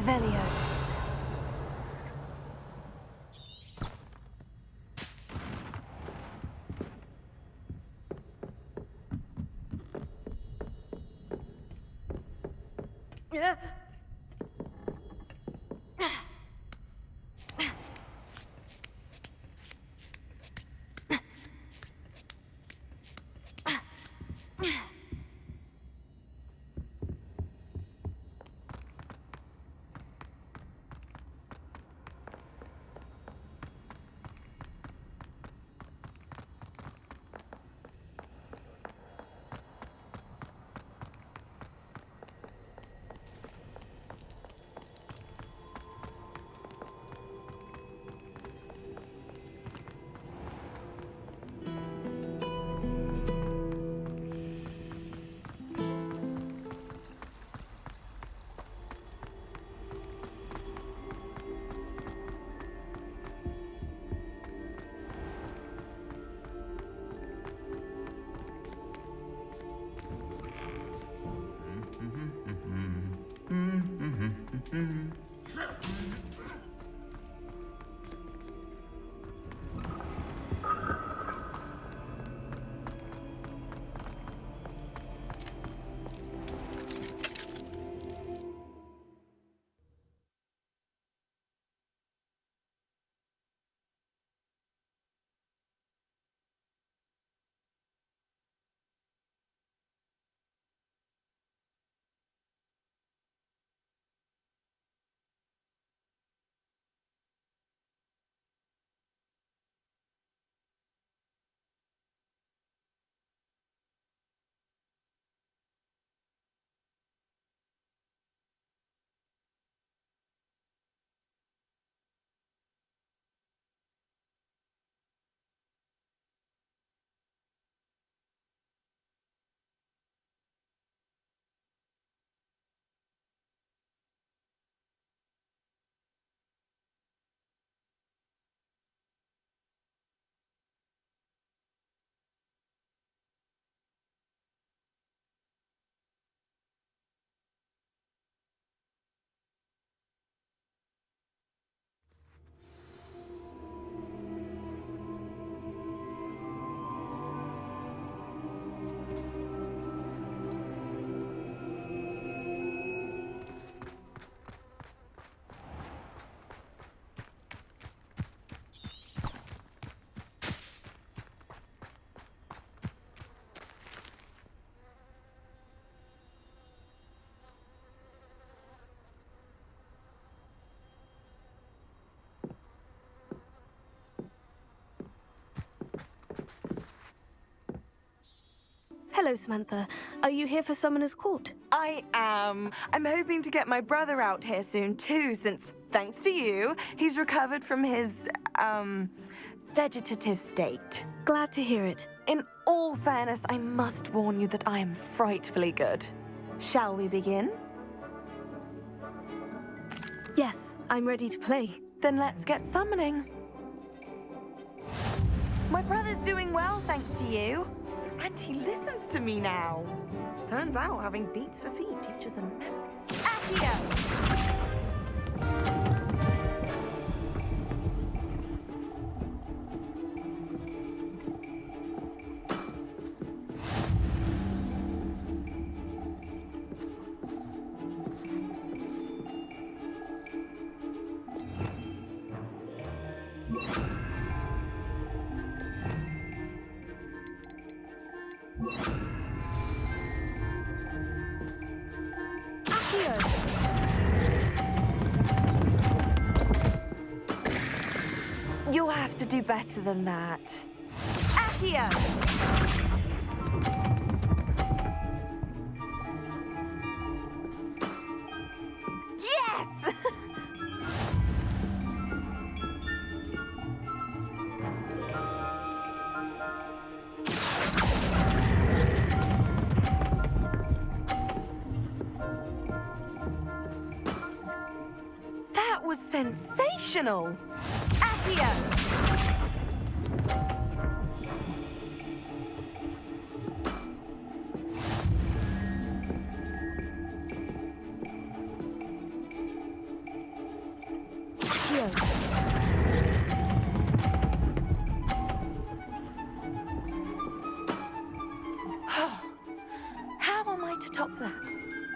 Revelio. Hello, Samantha. Are you here for Summoner's Court? I am. I'm hoping to get my brother out here soon too, since, thanks to you, he's recovered from his, vegetative state. Glad to hear it. In all fairness, I must warn you that I am frightfully good. Shall we begin? Yes, I'm ready to play. Then let's get summoning. My brother's doing well, thanks to you. And he listens to me now. Turns out having beats for feet teaches him memory. Accio! You'll have to do better than that. Accio! Yes! That was sensational! Accio!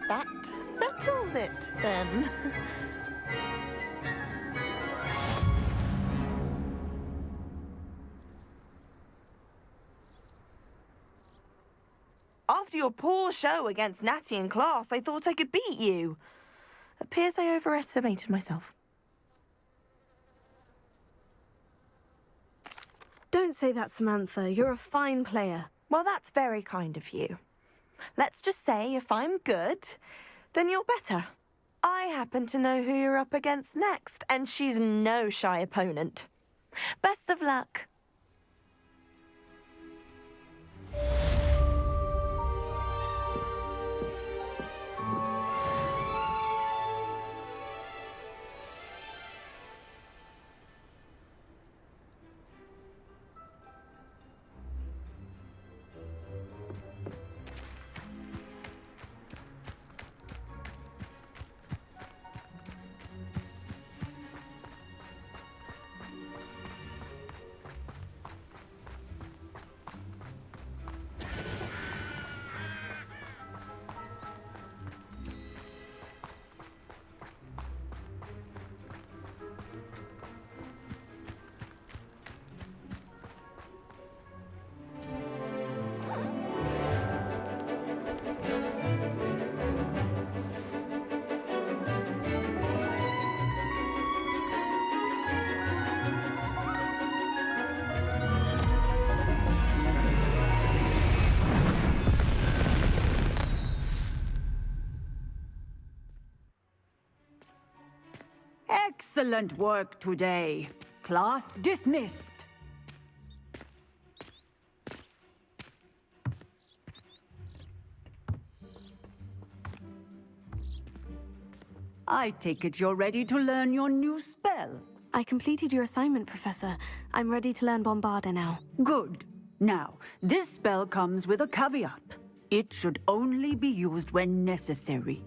That settles it, then. After your poor show against Natty in class, I thought I could beat you. Appears I overestimated myself. Don't say that, Samantha. You're a fine player. Well, that's very kind of you. Let's just say if I'm good, then you're better. I happen to know who you're up against next, and she's no shy opponent. Best of luck. Excellent work today. Class dismissed. I take it you're ready to learn your new spell. I completed your assignment, Professor. I'm ready to learn Bombarda now. Good. Now, this spell comes with a caveat. It should only be used when necessary.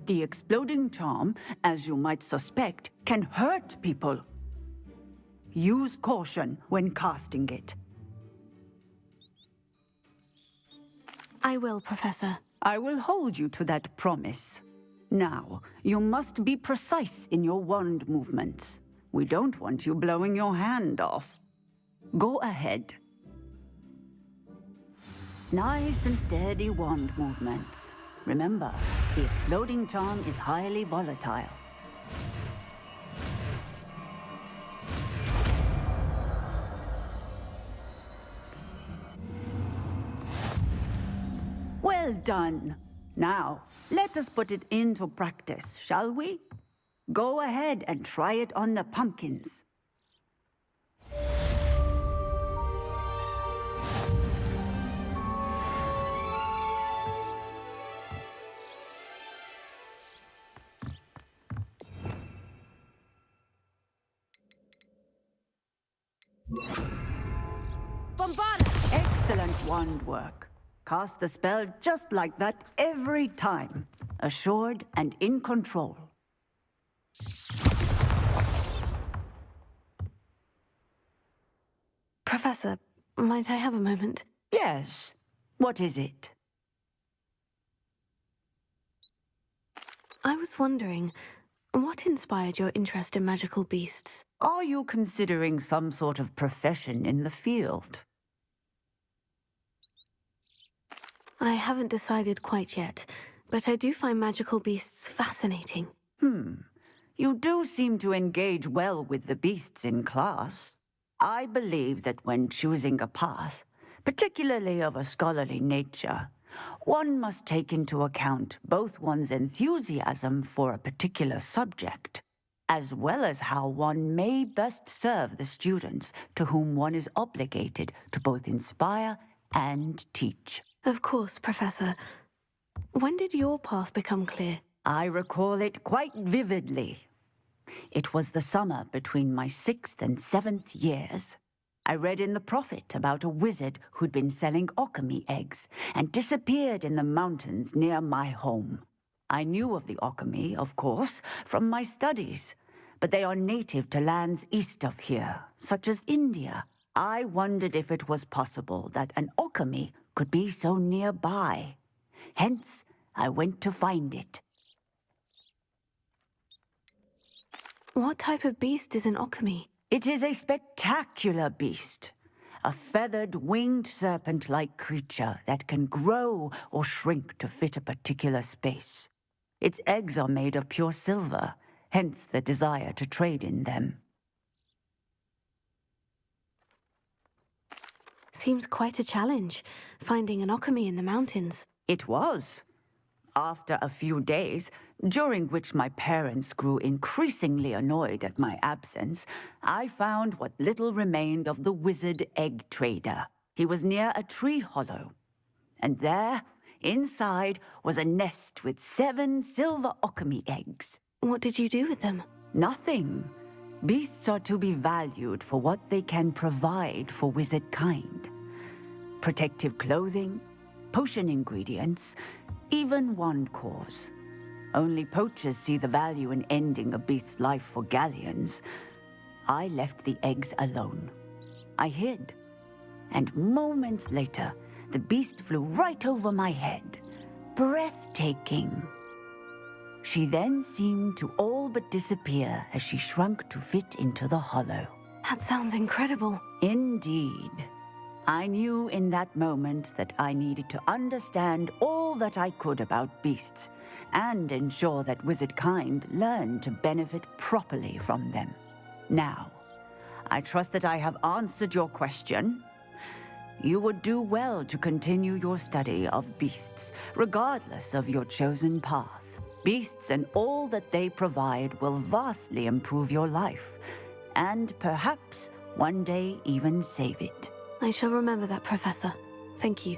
The exploding charm, as you might suspect, can hurt people. Use caution when casting it. I will, Professor. I will hold you to that promise. Now, you must be precise in your wand movements. We don't want you blowing your hand off. Go ahead. Nice and steady wand movements. Remember, the exploding charm is highly volatile. Well done. Now, let us put it into practice, shall we? Go ahead and try it on the pumpkins. Bombarda! Excellent wand work. Cast the spell just like that every time. Assured and in control. Professor, might I have a moment? Yes. What is it? I was wondering, what inspired your interest in magical beasts? Are you considering some sort of profession in the field? I haven't decided quite yet, but I do find magical beasts fascinating. You do seem to engage well with the beasts in class. I believe that when choosing a path, particularly of a scholarly nature, one must take into account both one's enthusiasm for a particular subject, as well as how one may best serve the students to whom one is obligated to both inspire and teach. Of course, Professor. When did your path become clear? I recall it quite vividly. It was the summer between my 6th and 7th years. I read in the Prophet about a wizard who'd been selling alchemy eggs and disappeared in the mountains near my home. I knew of the alchemy, of course, from my studies, but they are native to lands east of here, such as India. I wondered if it was possible that an alchemy could be so nearby. Hence, I went to find it. What type of beast is an Okami? It is a spectacular beast. A feathered, winged serpent-like creature that can grow or shrink to fit a particular space. Its eggs are made of pure silver, hence the desire to trade in them. Seems quite a challenge, finding an Okami in the mountains. It was. After a few days, during which my parents grew increasingly annoyed at my absence, I found what little remained of the wizard egg trader. He was near a tree hollow. And there, inside, was a nest with 7 silver Okami eggs. What did you do with them? Nothing. Beasts are to be valued for what they can provide for wizard kind. Protective clothing, potion ingredients, even wand cores. Only poachers see the value in ending a beast's life for galleons. I left the eggs alone. I hid. And moments later, the beast flew right over my head. Breathtaking. She then seemed to all but disappear as she shrunk to fit into the hollow. That sounds incredible. Indeed. I knew in that moment that I needed to understand all that I could about beasts and ensure that wizard kind learned to benefit properly from them. Now, I trust that I have answered your question. You would do well to continue your study of beasts, regardless of your chosen path. Beasts and all that they provide will vastly improve your life, and perhaps one day even save it. I shall remember that, Professor. Thank you.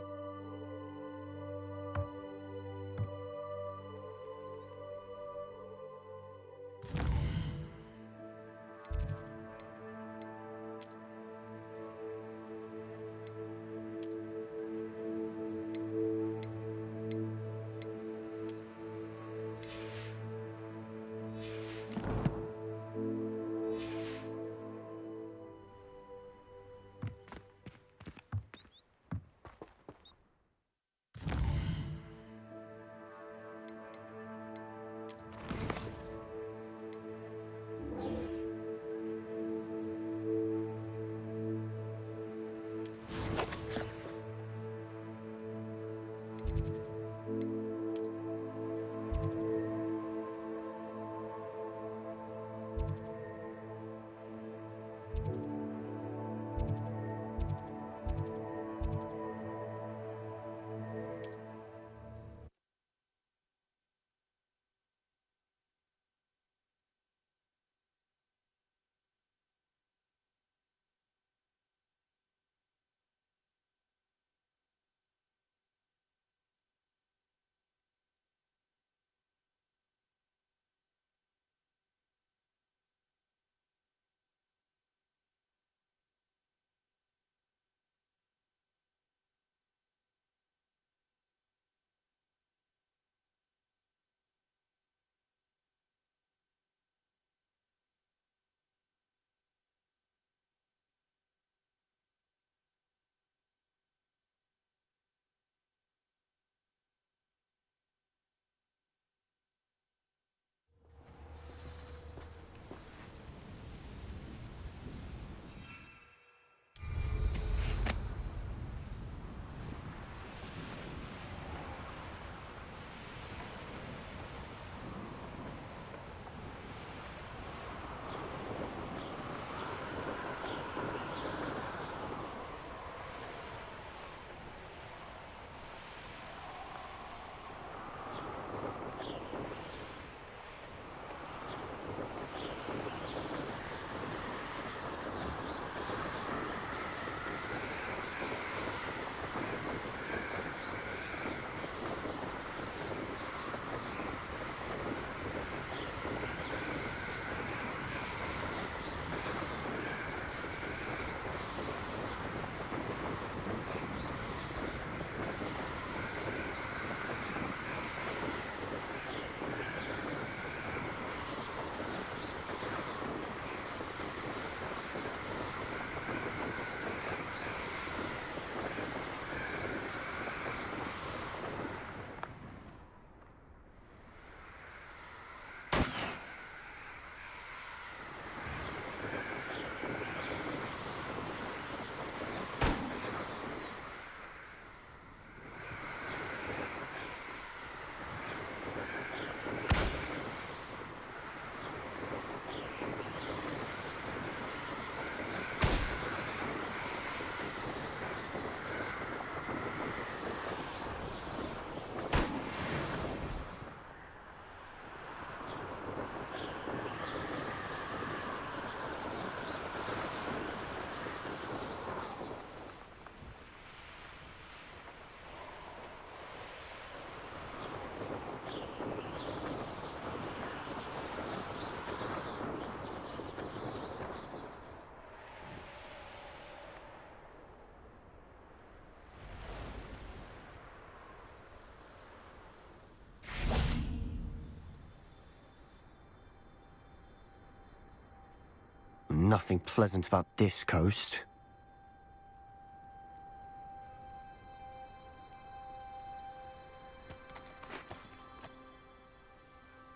Nothing pleasant about this coast.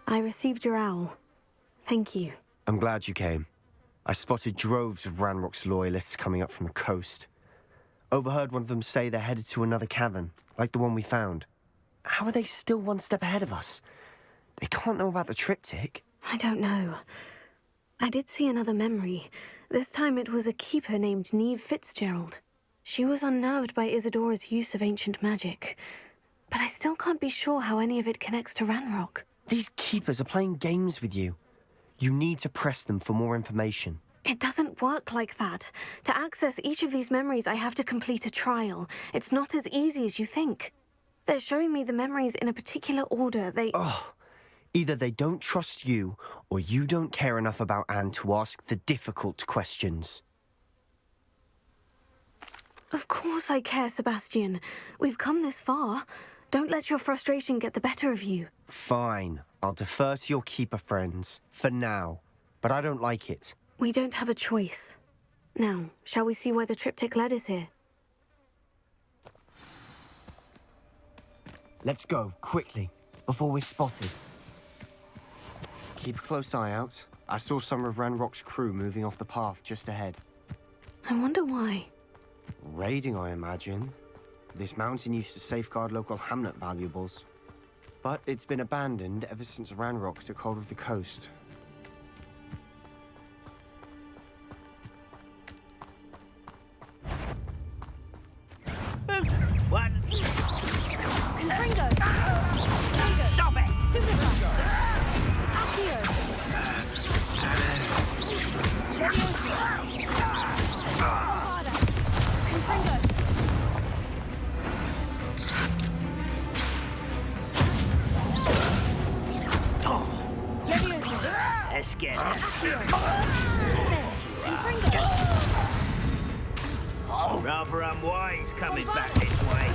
I received your owl. Thank you. I'm glad you came. I spotted droves of Ranrock's loyalists coming up from the coast. Overheard one of them say they're headed to another cavern, like the one we found. How are they still one step ahead of us? They can't know about the triptych. I don't know. I did see another memory. This time it was a keeper named Neve Fitzgerald. She was unnerved by Isadora's use of ancient magic. But I still can't be sure how any of it connects to Ranrock. These keepers are playing games with you. You need to press them for more information. It doesn't work like that. To access each of these memories, I have to complete a trial. It's not as easy as you think. They're showing me the memories in a particular order. Either they don't trust you, or you don't care enough about Anne to ask the difficult questions. Of course I care, Sebastian. We've come this far. Don't let your frustration get the better of you. Fine. I'll defer to your keeper friends, for now. But I don't like it. We don't have a choice. Now, shall we see why the triptych led us here? Let's go, quickly, before we're spotted. Keep a close eye out. I saw some of Ranrock's crew moving off the path just ahead. I wonder why. Raiding, I imagine. This mountain used to safeguard local hamlet valuables. But it's been abandoned ever since Ranrock took hold of the coast. What? Confringo! Stop it! Superfly! Accio! Leviosa! Armada! Confringo! Leviosa! Let's get it. Confringo! Rather unwise coming back this way.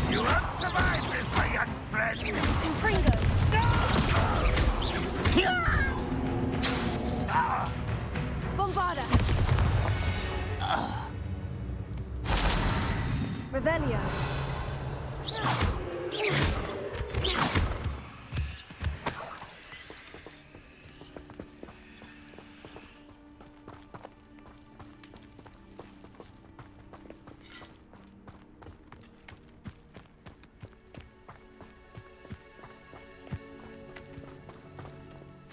You won't survive this, my young friend. Confringo! Bombarda! Revelio!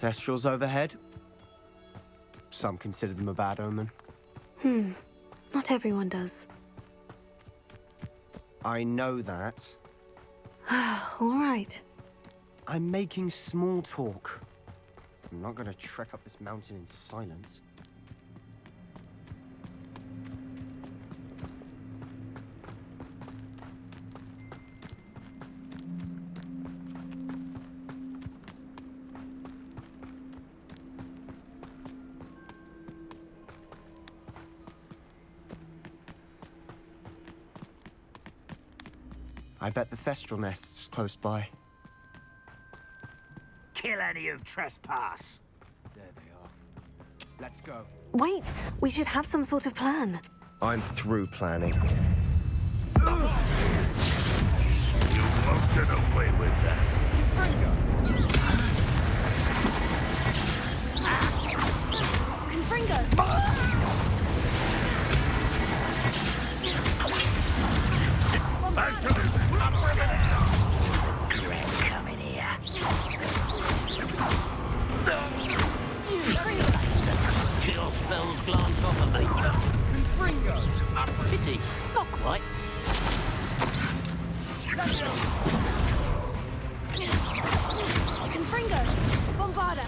Thestrals overhead. Some consider them a bad omen. Not everyone does. I know that. All right. I'm making small talk. I'm not gonna trek up this mountain in silence. I bet the Thestral nest's close by. Kill any who trespass. There they are. Let's go. Wait, we should have some sort of plan. I'm through planning. You won't get away with that. Confringo! Regret coming here. Kill spells glance off of me. Confringo! Pity, not quite. Confringo! Bombarda!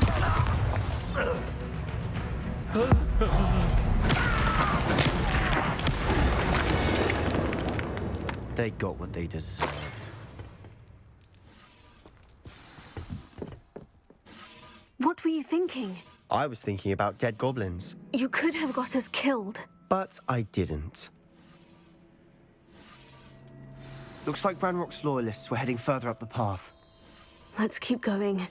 They got what they deserved. What were you thinking? I was thinking about dead goblins, You could have got us killed. but I didn't. Looks like Ranrock's loyalists were heading further up the path. Let's keep going.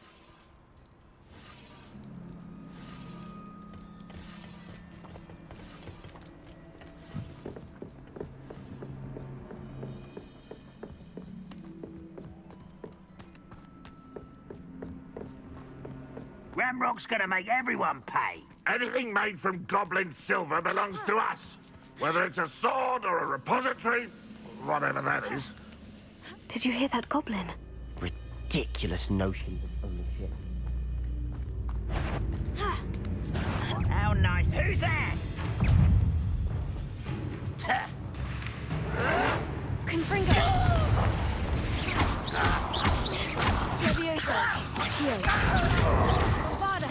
Ramrock's gonna make everyone pay. Anything made from goblin silver belongs to us. Whether it's a sword or a repository, whatever that is. Did you hear that goblin? Ridiculous notions of ownership. How nice. Who's that? Confringo! Leviosa! Heal! Vada!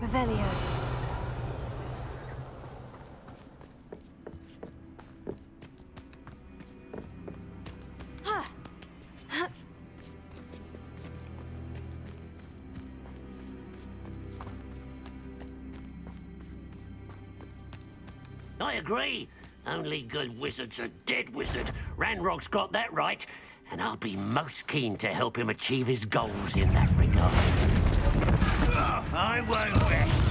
Revelio. I agree. Only good wizard's a dead wizard. Ranrock's got that right, and I'll be most keen to help him achieve his goals in that regard. I won't rest.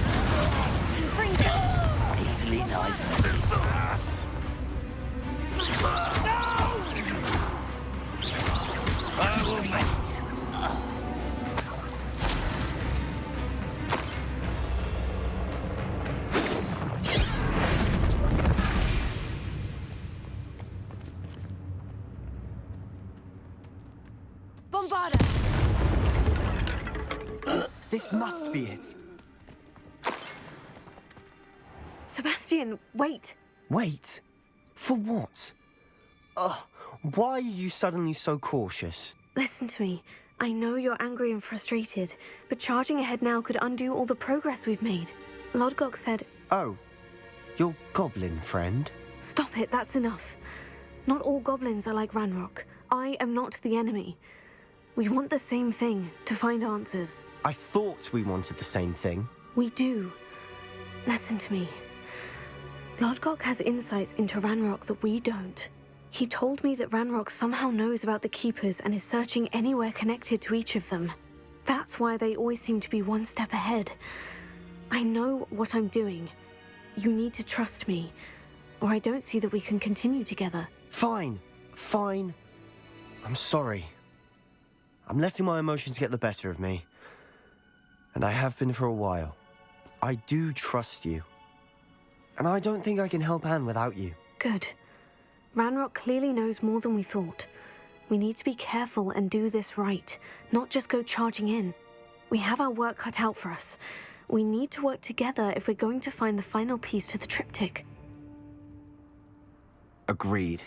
Easily enough. I will make... Bombarda! This must be it. Sebastian, wait! Wait. For what? Why are you suddenly so cautious? Listen to me. I know you're angry and frustrated, but charging ahead now could undo all the progress we've made. Lodgok said... Oh, your goblin friend? Stop it, that's enough. Not all goblins are like Ranrock. I am not the enemy. We want the same thing, to find answers. I thought we wanted the same thing. We do. Listen to me. Lodgok has insights into Ranrock that we don't. He told me that Ranrock somehow knows about the Keepers and is searching anywhere connected to each of them. That's why they always seem to be one step ahead. I know what I'm doing. You need to trust me, or I don't see that we can continue together. Fine. I'm sorry. I'm letting my emotions get the better of me. And I have been for a while. I do trust you. And I don't think I can help Anne without you. Good. Ranrock clearly knows more than we thought. We need to be careful and do this right, not just go charging in. We have our work cut out for us. We need to work together if we're going to find the final piece to the triptych. Agreed.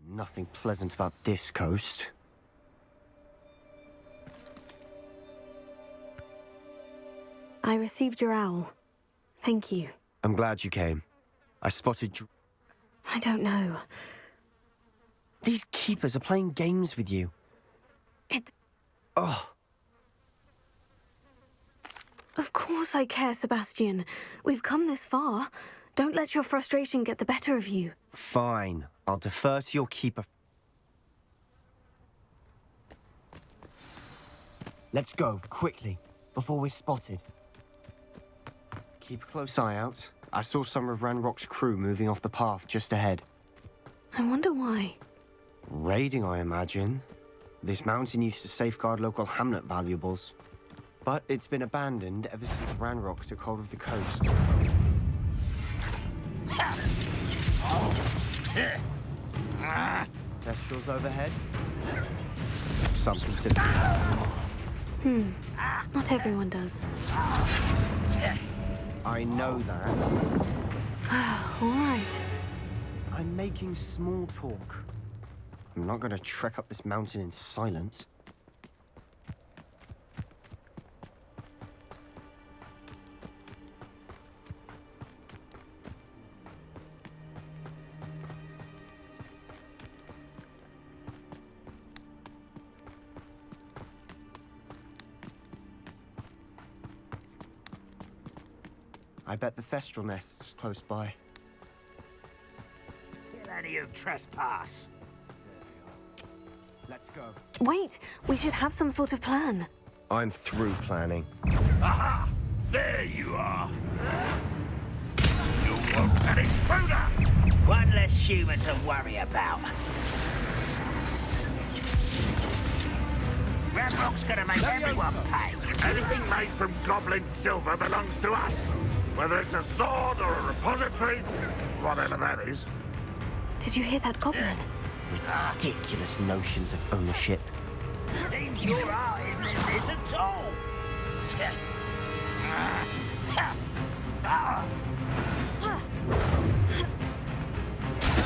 Nothing pleasant about this coast. I received your owl. Thank you. I'm glad you came. I spotted... I don't know. These keepers are playing games with you. It... Oh. Of course I care, Sebastian. We've come this far. Don't let your frustration get the better of you. Fine. I'll defer to your keeper. Let's go, quickly, before we're spotted. Keep a close eye out. I saw some of Ranrock's crew moving off the path just ahead. I wonder why. Raiding, I imagine. This mountain used to safeguard local hamlet valuables. But it's been abandoned ever since Ranrock took hold of the coast. Kestrels overhead? Some consider it. Not everyone does. I know that. All right. I'm making small talk. I'm not gonna trek up this mountain in silence. I bet the Thestral nest's close by. Kill any who trespass. Let's go. Wait, we should have some sort of plan. I'm through planning. Aha! There you are! You won't an intruder! One less human to worry about. Ranrock's gonna make everyone pay. Anything made from goblin silver belongs to us. Whether it's a sword or a repository, whatever that is. Did you hear that goblin? Ridiculous notions of ownership. Seems your heart isn't in this at all.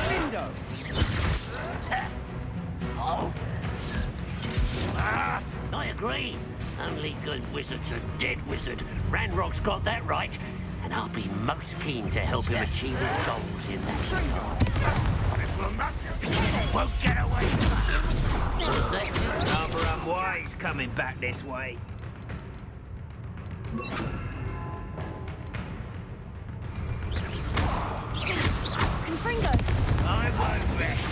Window! I agree. Only good wizard's a dead wizard. Ranrock's got that right. And I'll be most keen to help him achieve his goals in that regard. This will not Won't get away from us. Barbara Wise coming back this way. Confringo! I won't rest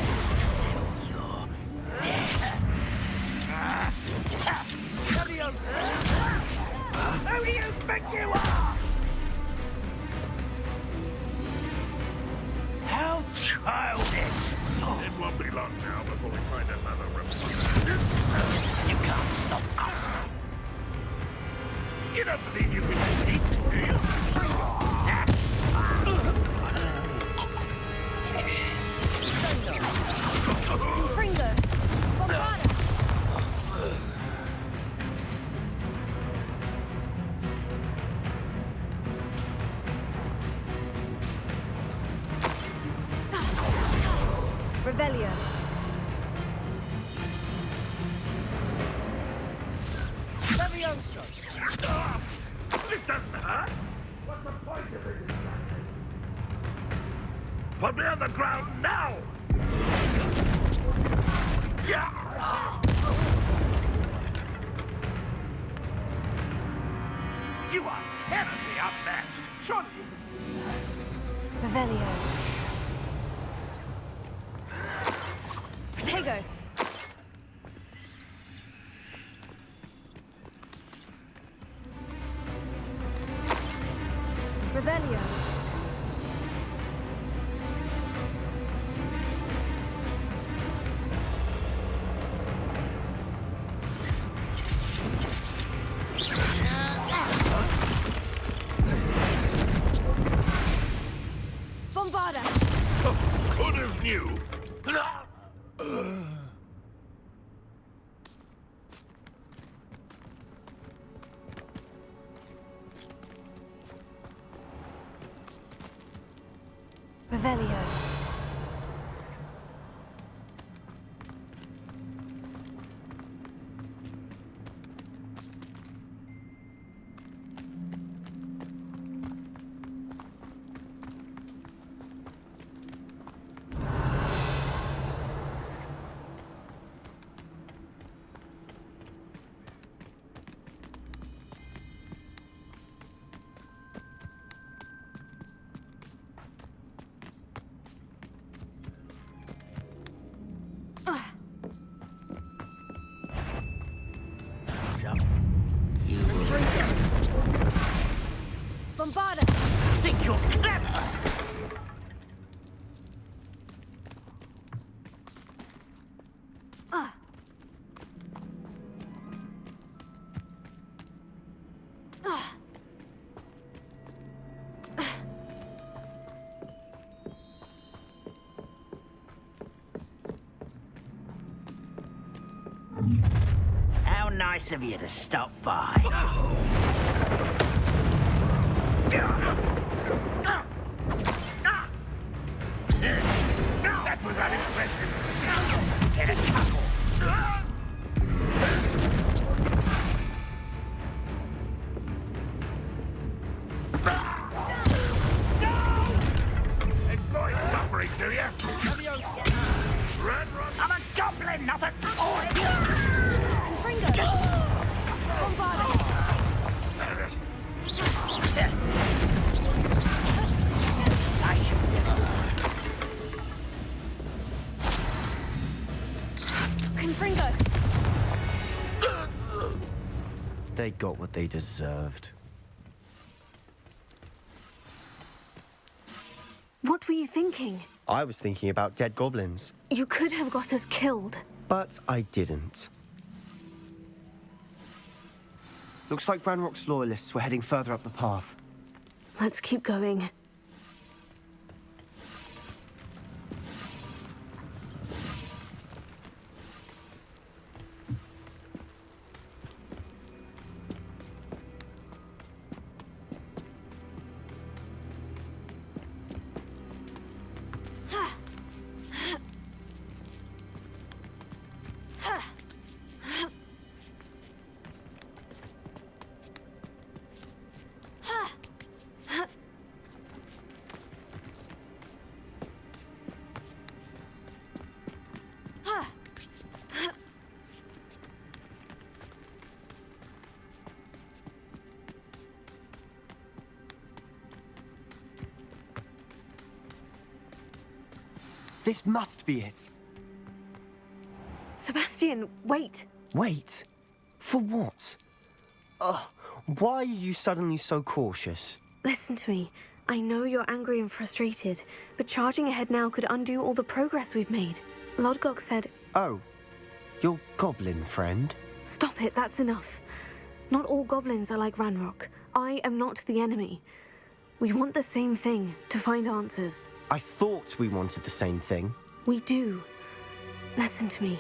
till you're dead. Who do you think you are? How childish! It won't be long now before we find another representative. You can't stop us. You don't believe you can cheat, do you? Confringo! Bombada! Revelio. Levioso! This doesn't hurt. What's the point of it? Put me on the ground now! Yeah! You are terribly outmatched, surely you Revelio. Protego. Revelio. Bombada. good as new. Revelio. you're clever! How nice of you to stop by. That was unimpressive. Get a chuckle. Enjoy suffering, do you? Run, run. I'm a goblin, not a toy! I should Confringo! They got what they deserved. What were you thinking? I was thinking about dead goblins, You could have got us killed. but I didn't. Looks like Ranrock's loyalists were heading further up the path. Let's keep going. This must be it. Sebastian, wait! Wait. For what? Why are you suddenly so cautious? Listen to me. I know you're angry and frustrated, but charging ahead now could undo all the progress we've made. Lodgok said, Oh, your goblin friend? stop it, that's enough. Not all goblins are like Ranrock. I am not the enemy. We want the same thing, to find answers. I thought we wanted the same thing. We do. Listen to me.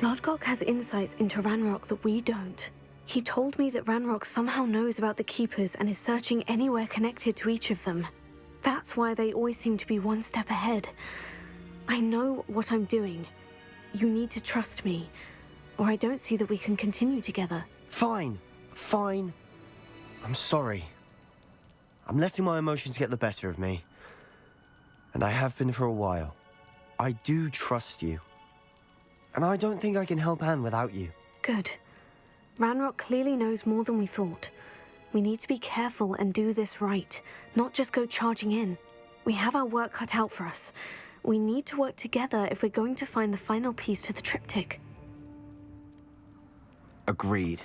Lodgok has insights into Ranrock that we don't. He told me that Ranrock somehow knows about the Keepers and is searching anywhere connected to each of them. That's why they always seem to be one step ahead. I know what I'm doing. You need to trust me, or I don't see that we can continue together. Fine. I'm sorry. I'm letting my emotions get the better of me. And I have been for a while. I do trust you. And I don't think I can help Anne without you. Good. Ranrock clearly knows more than we thought. We need to be careful and do this right, not just go charging in. We have our work cut out for us. We need to work together if we're going to find the final piece to the triptych. Agreed.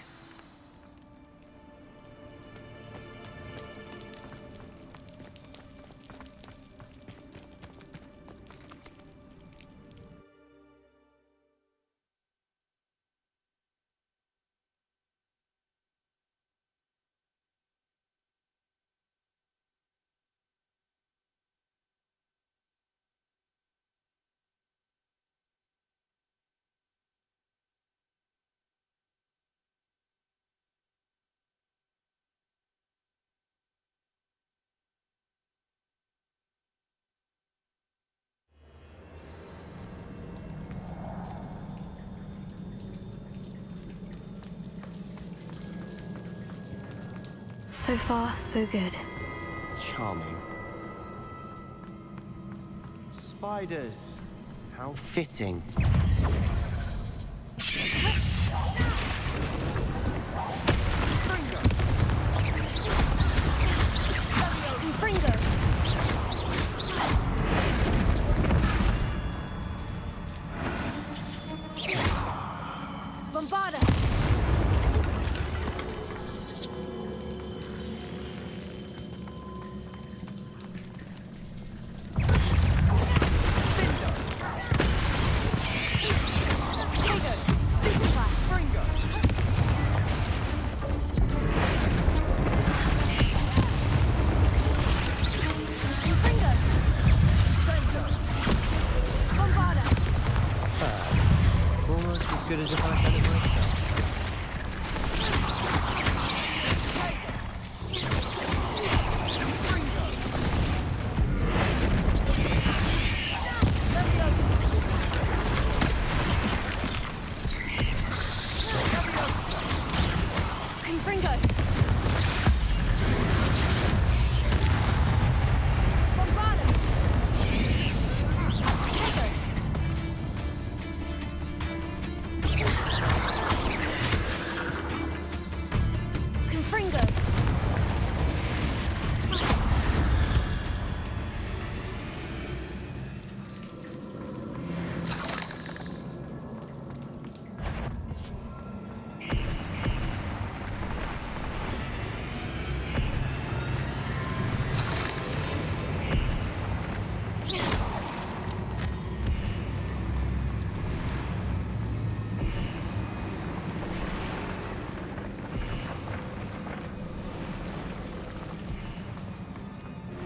So far, so good. Charming. Spiders. How fitting. Bombarda!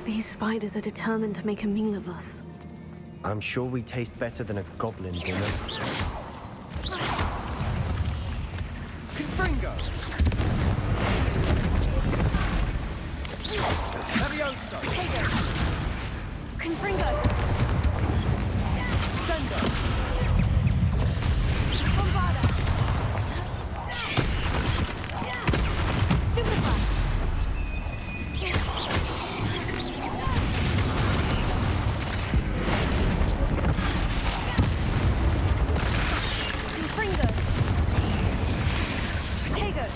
These spiders are determined to make a meal of us. I'm sure we taste better than a goblin dinner. Confringo! Levioso! Confringo! Sendo! Bombarda! Stupefy! Confringo! Protego!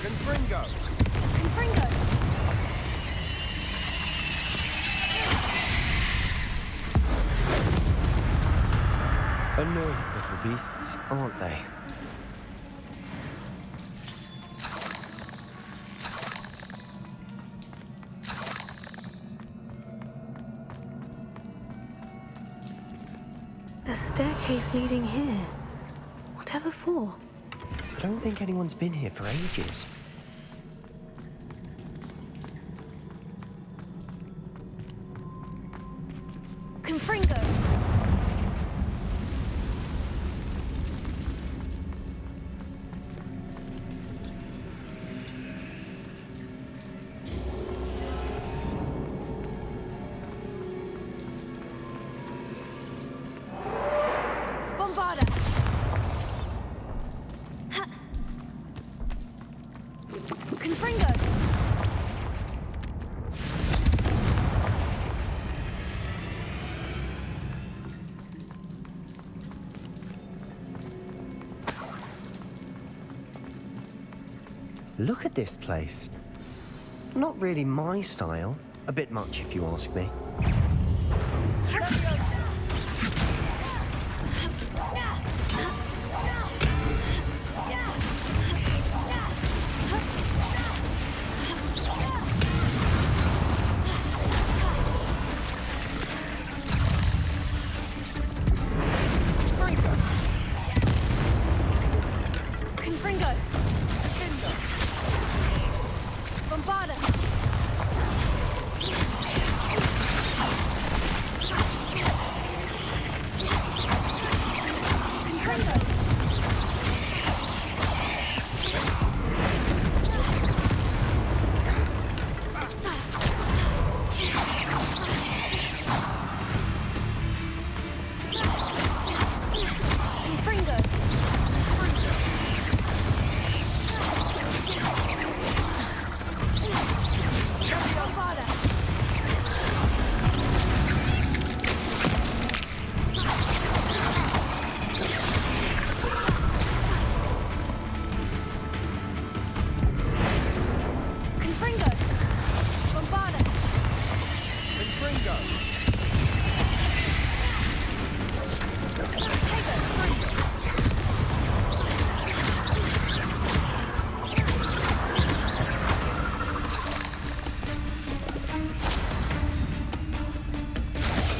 Confringo! Confringo! Annoying little beasts, aren't they? A staircase leading here. Whatever for? I don't think anyone's been here for ages. Confringo! Bombarda! Ha! Confringo! Look at this place. Not really my style. A bit much, if you ask me. Confringo! Bombarda! Confringo! Confringo! Bombarda! Confringo! Bombarda! Confringo!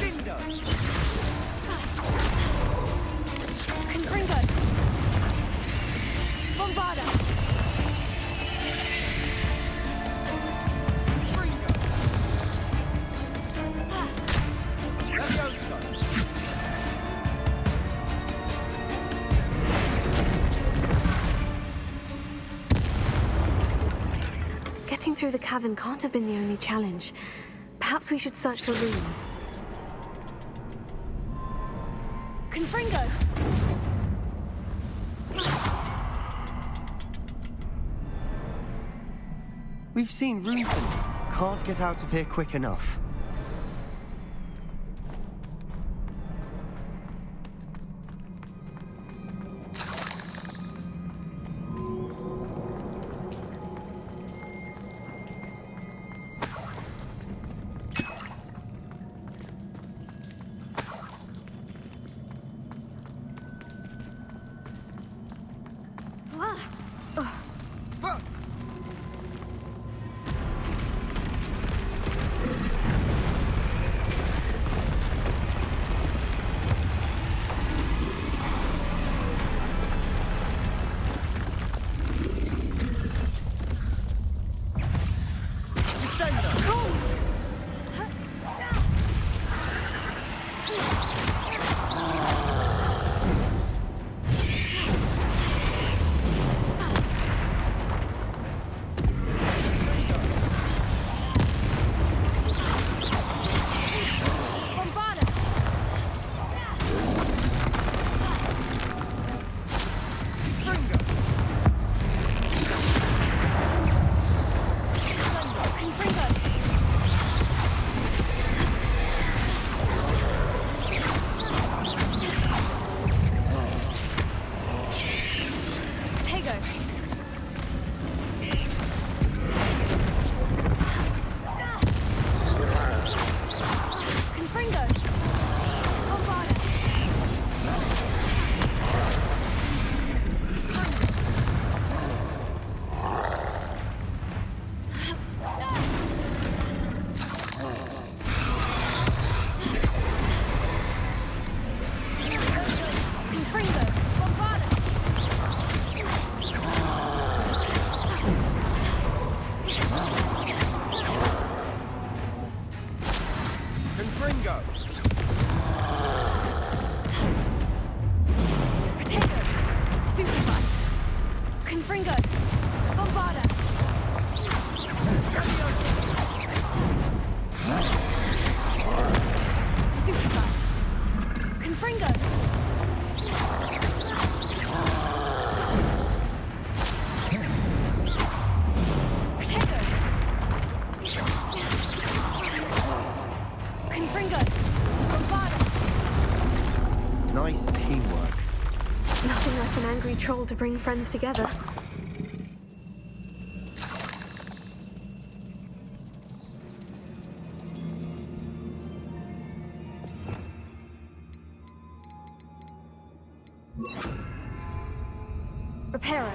Lindo! Confringo! Bombarda! Confringo! Levioso! Getting through the cavern can't have been the only challenge. Perhaps we should search for rooms. Confringo! We've seen rooms and can't get out of here quick enough. Confringo! Bombarda! Stupefy! Confringo! Protego! Confringo! Bombarda! Nice teamwork. Nothing like an angry troll to bring friends together. Reparo.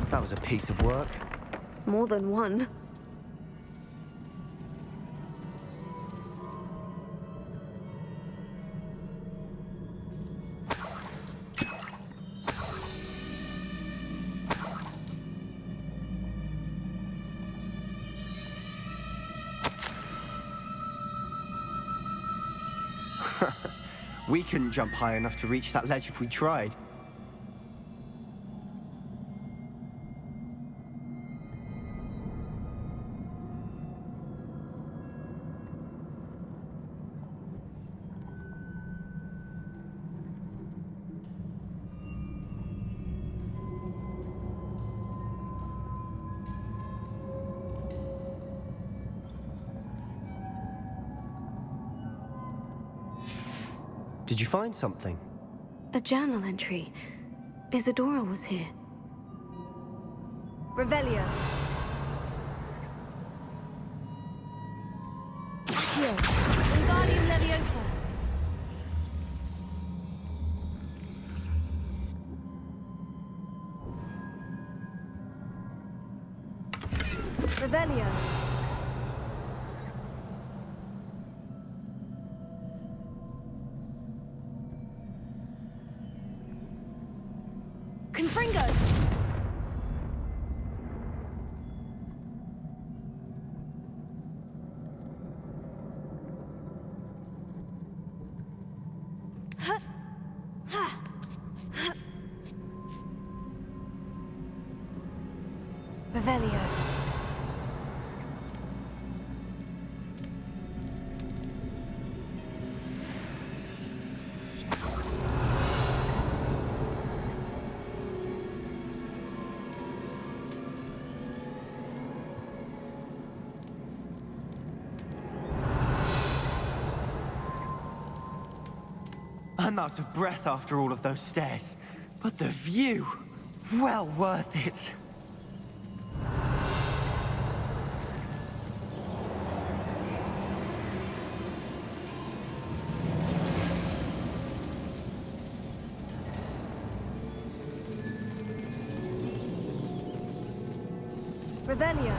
That was a piece of work. More than one. We couldn't jump high enough to reach that ledge if we tried. Did you find something? A journal entry. Isadora was here. Revelio. Accio. Wingardium Leviosa. Revelio. Confringo! Revelio. I'm out of breath after all of those stairs. But the view! Well worth it. Revelio.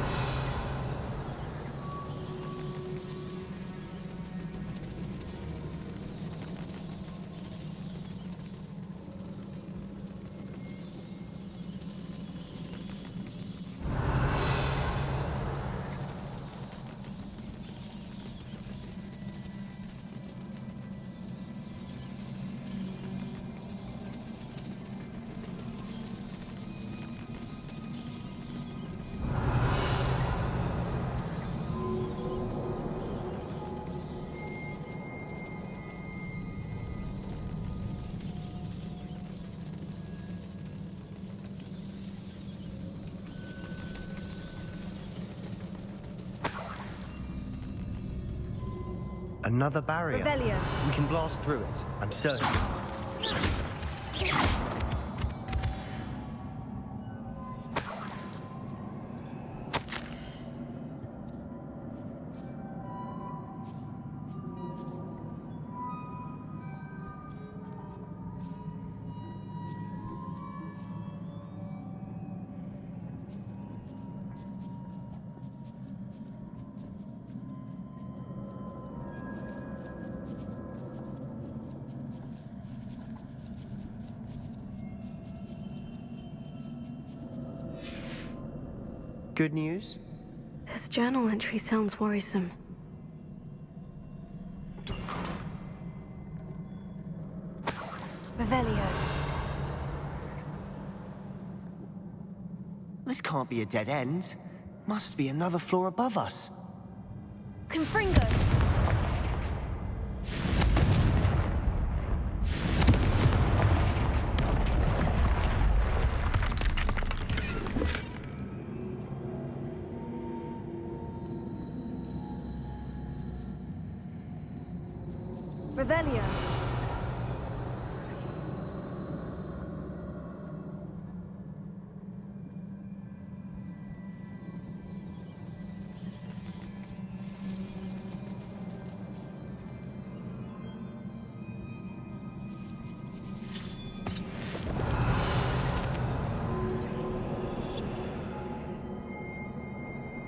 Another barrier. Revelio. We can blast through it. I'm certain. Good news? This journal entry sounds worrisome. Revelio. This can't be a dead end. Must be another floor above us. Confringo. Revelio.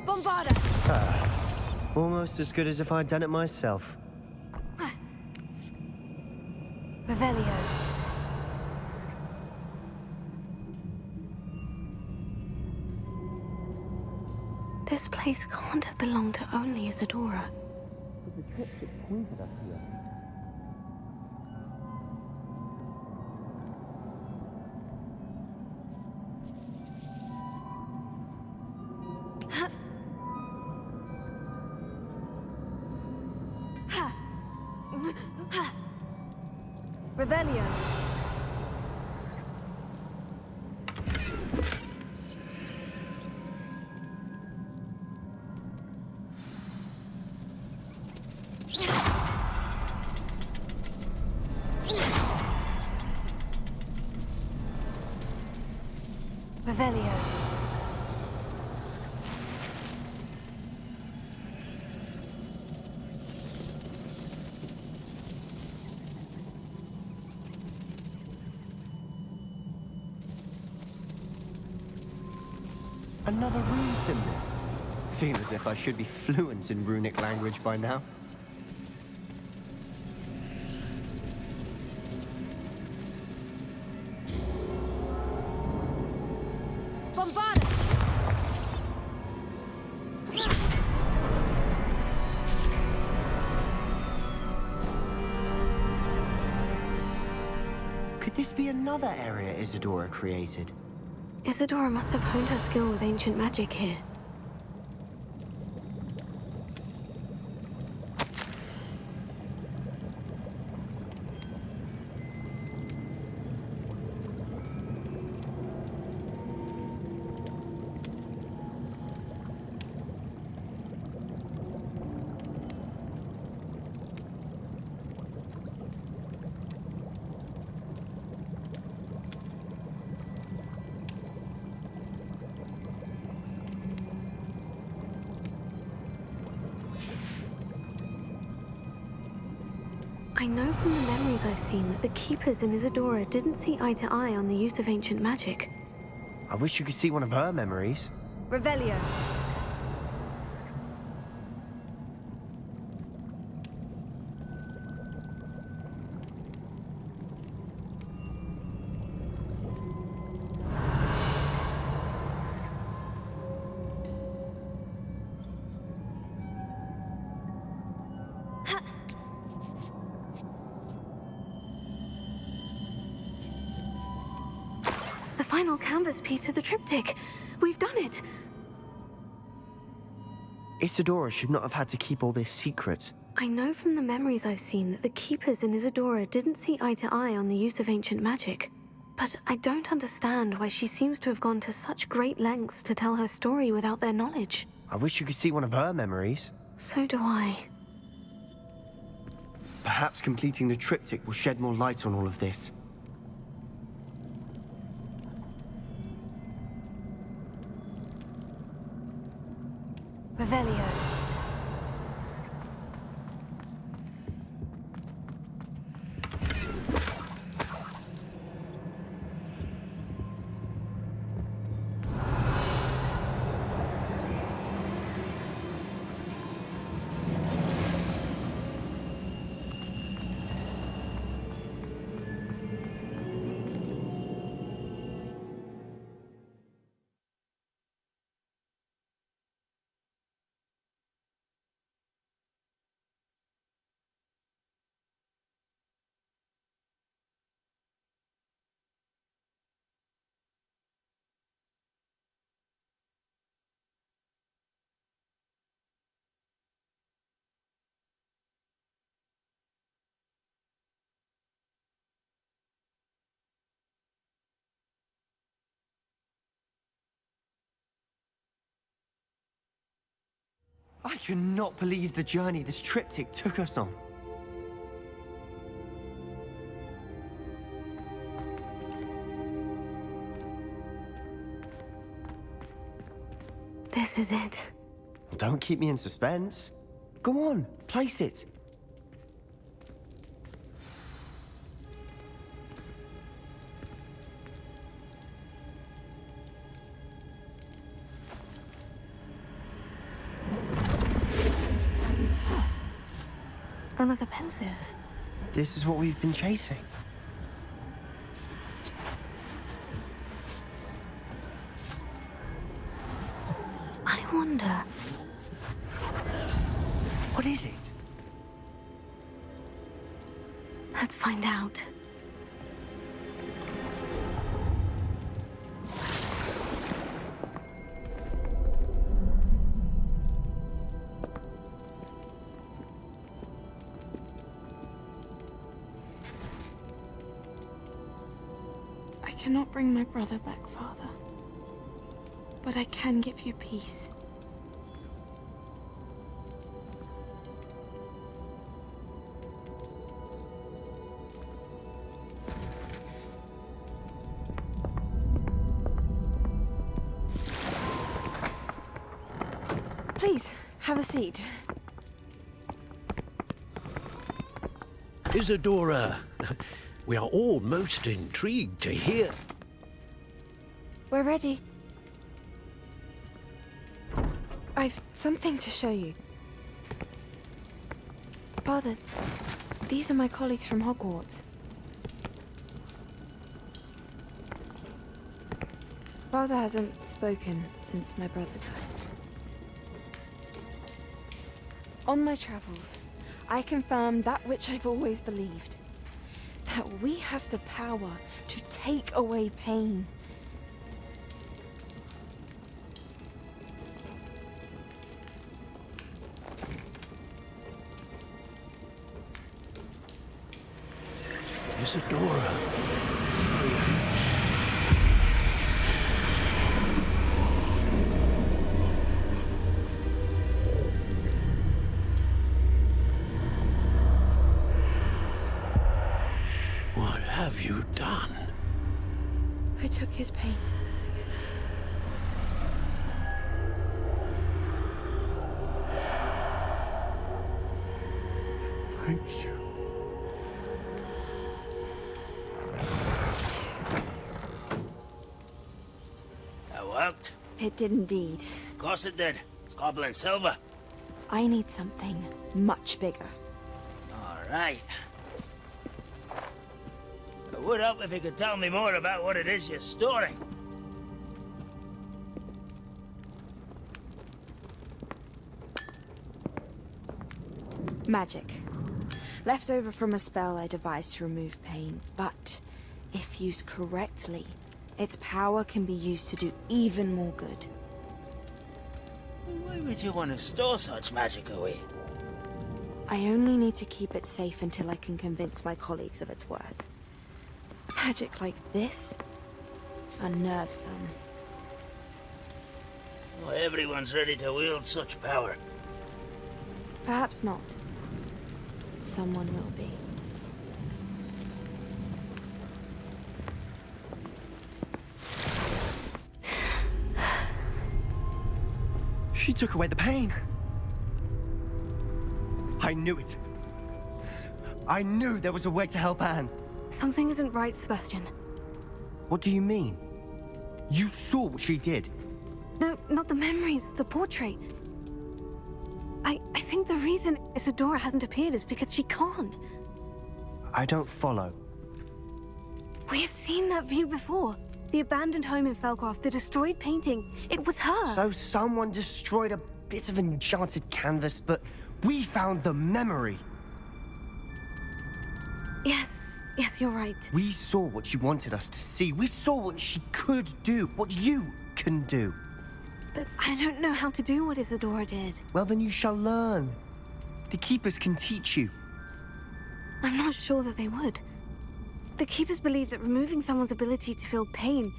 Bombarda. Almost as good as if I'd done it myself. Revelio. This place can't have belonged to only Isadora. The triptych pointed us here. Revelio. Revelio. Another rune symbol. Feel as if I should be fluent in runic language by now. Bombarda. Could this be another area Isadora created? Isadora must have honed her skill with ancient magic here. I know from the memories I've seen that the Keepers in Isadora didn't see eye to eye on the use of ancient magic. I wish you could see one of her memories. Revelio. The final canvas piece of the triptych. We've done it. Isadora should not have had to keep all this secret. I know from the memories I've seen that the Keepers in Isadora didn't see eye to eye on the use of ancient magic. But I don't understand why she seems to have gone to such great lengths to tell her story without their knowledge. I wish you could see one of her memories. So do I. Perhaps completing the triptych will shed more light on all of this. Revelio. I cannot believe the journey this triptych took us on. This is it. Well, don't keep me in suspense. Go on, place it. Another pensive. This is what we've been chasing. I wonder. What is it? Let's find out. I cannot bring my brother back, Father. But I can give you peace. Please, have a seat. Isadora, we are all most intrigued to hear. We're ready. I've something to show you. Father, these are my colleagues from Hogwarts. Father hasn't spoken since my brother died. On my travels, I confirmed that which I've always believed. That we have the power to take away pain. Isadora. What have you done? I took his pain. Thank you. That worked. It did indeed. Of course it did. It's goblin silver. I need something much bigger. All right. It would help if you could tell me more about what it is you're storing. Magic. Left over from a spell I devised to remove pain, but if used correctly, its power can be used to do even more good. Why would you want to store such magic away? I only need to keep it safe until I can convince my colleagues of its worth. Magic like this unnerves some. Not everyone's ready to wield such power. Perhaps not. Someone will be. She took away the pain. I knew it. I knew there was a way to help Anne. Something isn't right, Sebastian. What do you mean? You saw what she did. No, not the memories, the portrait. I think the reason Isadora hasn't appeared is because she can't. I don't follow. We have seen that view before. The abandoned home in Felcroft, the destroyed painting. It was her. So someone destroyed a bit of enchanted canvas, but we found the memory. Yes, you're right. We saw what she wanted us to see. We saw what she could do, what you can do. But I don't know how to do what Isadora did. Well, then you shall learn. The Keepers can teach you. I'm not sure that they would. The Keepers believe that removing someone's ability to feel pain,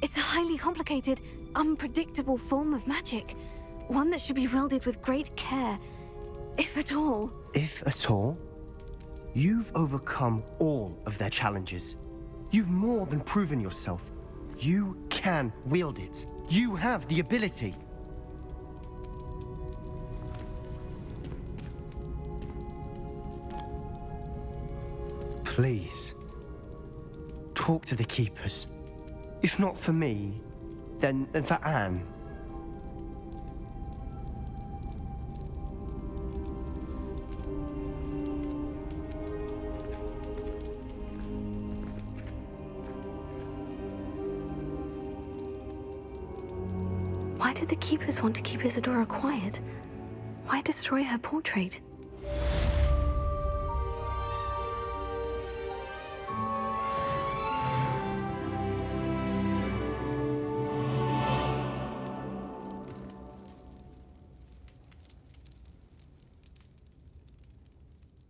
it's a highly complicated, unpredictable form of magic. One that should be wielded with great care, if at all. If at all? You've overcome all of their challenges. You've more than proven yourself. You can wield it. You have the ability. Please, talk to the keepers. If not for me, then for Anne. Why did the keepers want to keep Isadora quiet? Why destroy her portrait?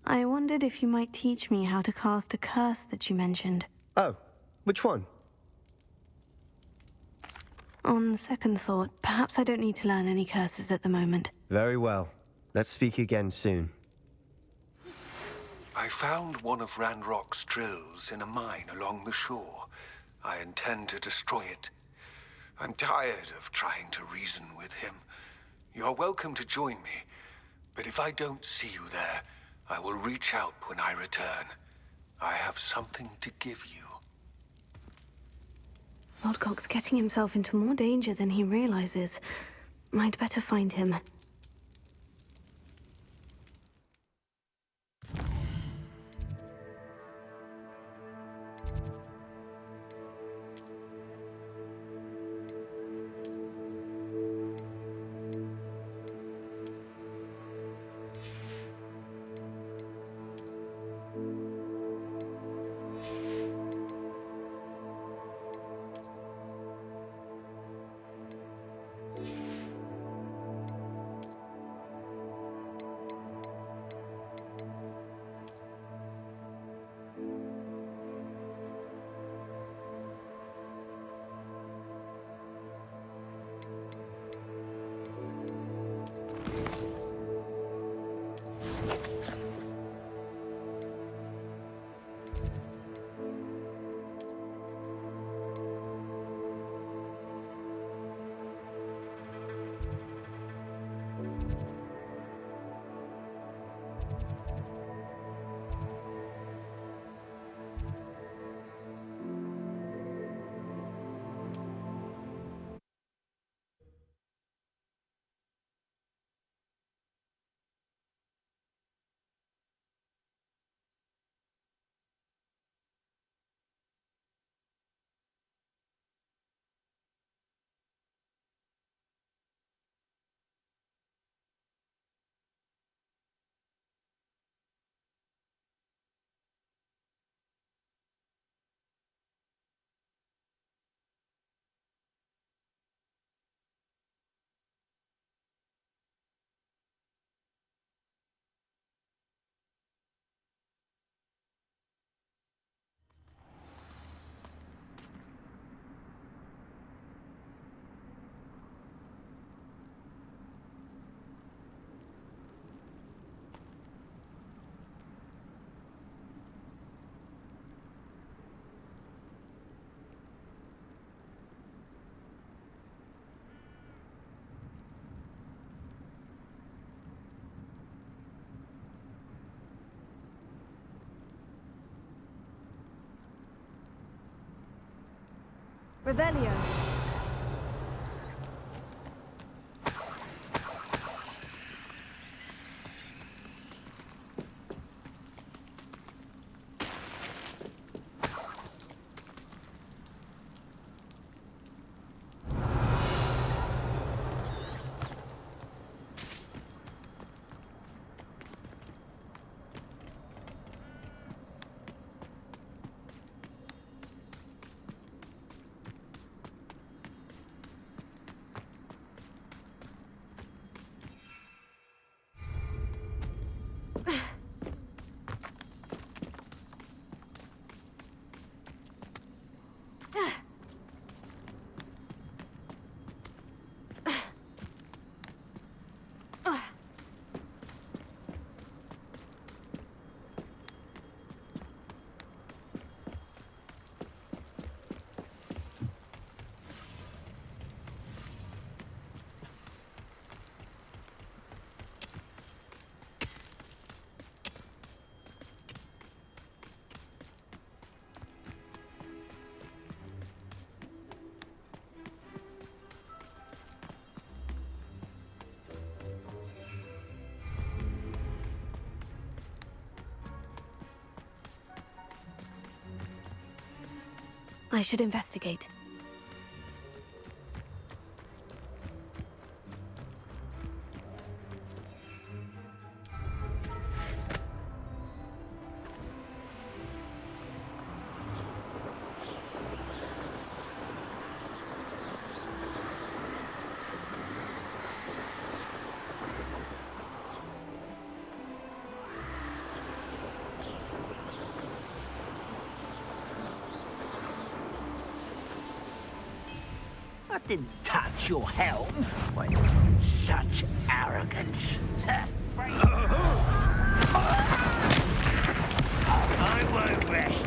I wondered if you might teach me how to cast a curse that you mentioned. Oh, which one? On second thought, perhaps I don't need to learn any curses at the moment. Very well. Let's speak again soon. I found one of Ranrock's drills in a mine along the shore. I intend to destroy it. I'm tired of trying to reason with him. You're welcome to join me, but if I don't see you there, I will reach out when I return. I have something to give you. Lodgok's getting himself into more danger than he realizes. I'd better find him. Revelio. I should investigate. I didn't touch your helm. Wait, such arrogance. I won't rest.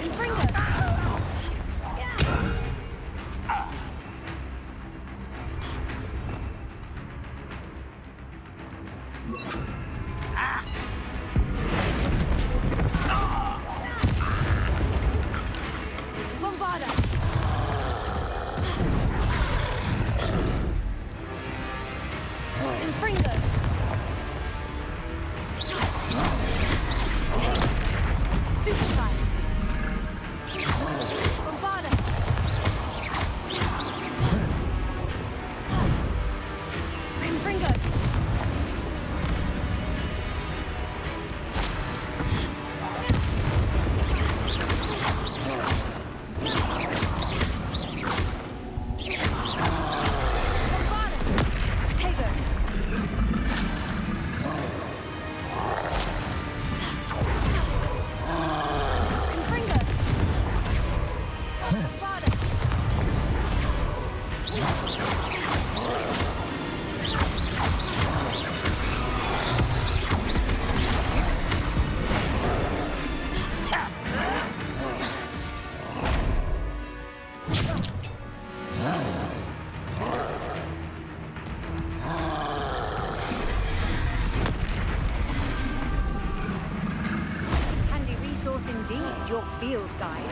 Your field guide.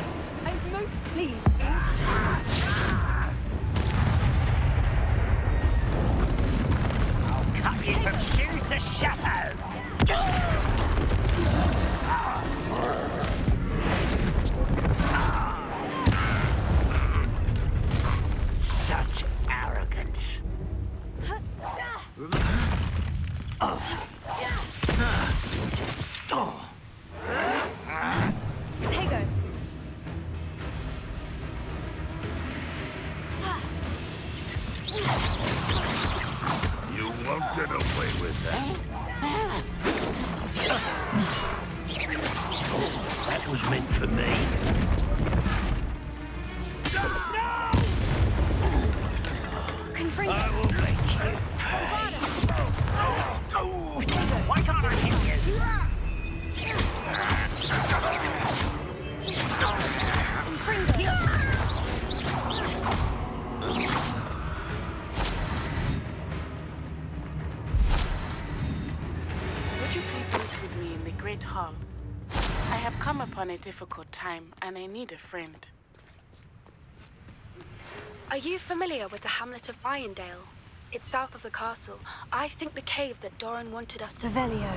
I'm most pleased to be. I'll cut you from shoes to chapeau. Such arrogance. You won't get away with that. That was meant for me. I will make you pay. Why can't I hit you? Would you please meet with me in the Great Hall? I have come upon a difficult time, and I need a friend. Are you familiar with the hamlet of Irondale? It's south of the castle. I think the cave that Doran wanted us to... Revelio.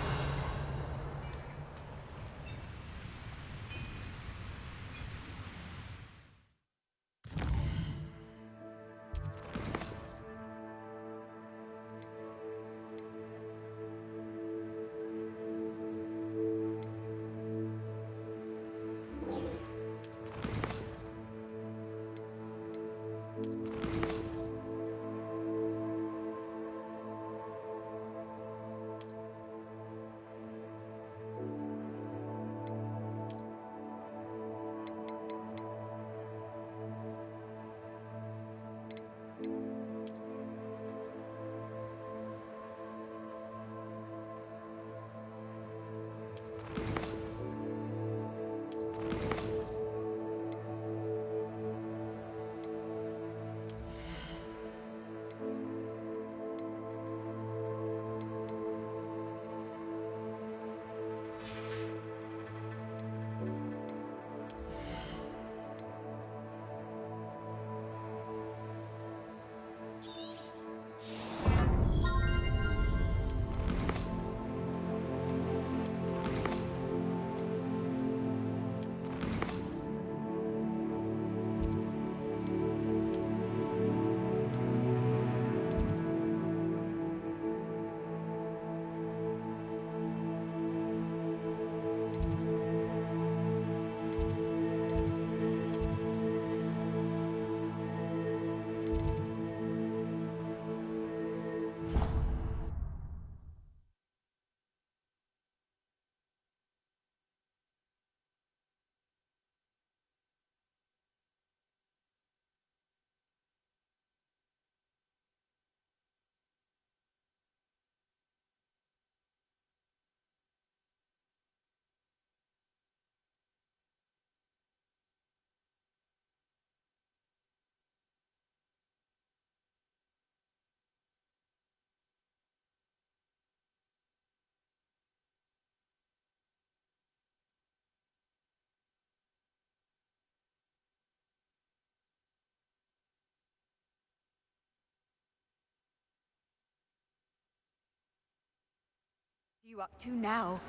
you up to now?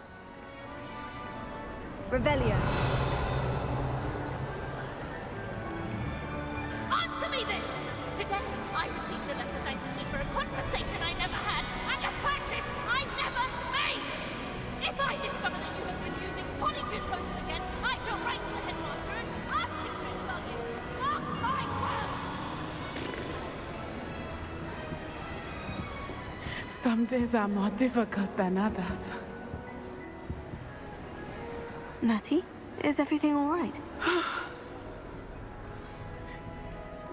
Revelio. Answer me this! Today, I received a letter thanking me for a conversation I never had and a purchase I never made! If I discover that you have been using Polyjuice Potion again, I shall write to the headmaster and ask him to expel you! Mark my words! Some days are more difficult than others. Natty, is everything all right?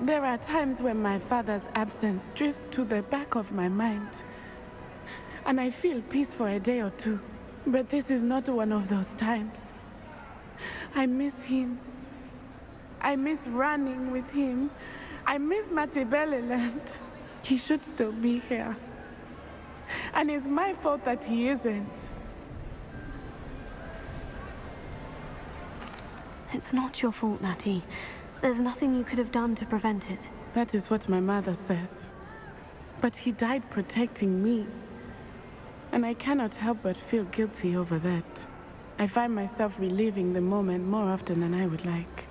There are times when my father's absence drifts to the back of my mind, and I feel peace for a day or two. But this is not one of those times. I miss him. I miss running with him. I miss Matibeleland. He should still be here. And it's my fault that he isn't. It's not your fault, Natty. There's nothing you could have done to prevent it. That is what my mother says. But he died protecting me. And I cannot help but feel guilty over that. I find myself reliving the moment more often than I would like.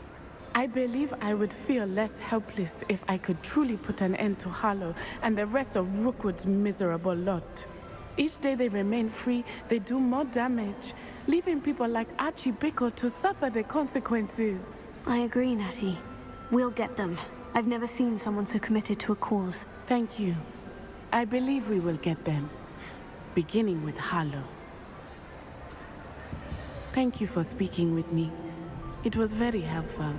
I believe I would feel less helpless if I could truly put an end to Harlow and the rest of Rookwood's miserable lot. Each day they remain free, they do more damage, leaving people like Archie Bickle to suffer the consequences. I agree, Natty. We'll get them. I've never seen someone so committed to a cause. Thank you. I believe we will get them, beginning with Harlow. Thank you for speaking with me. It was very helpful.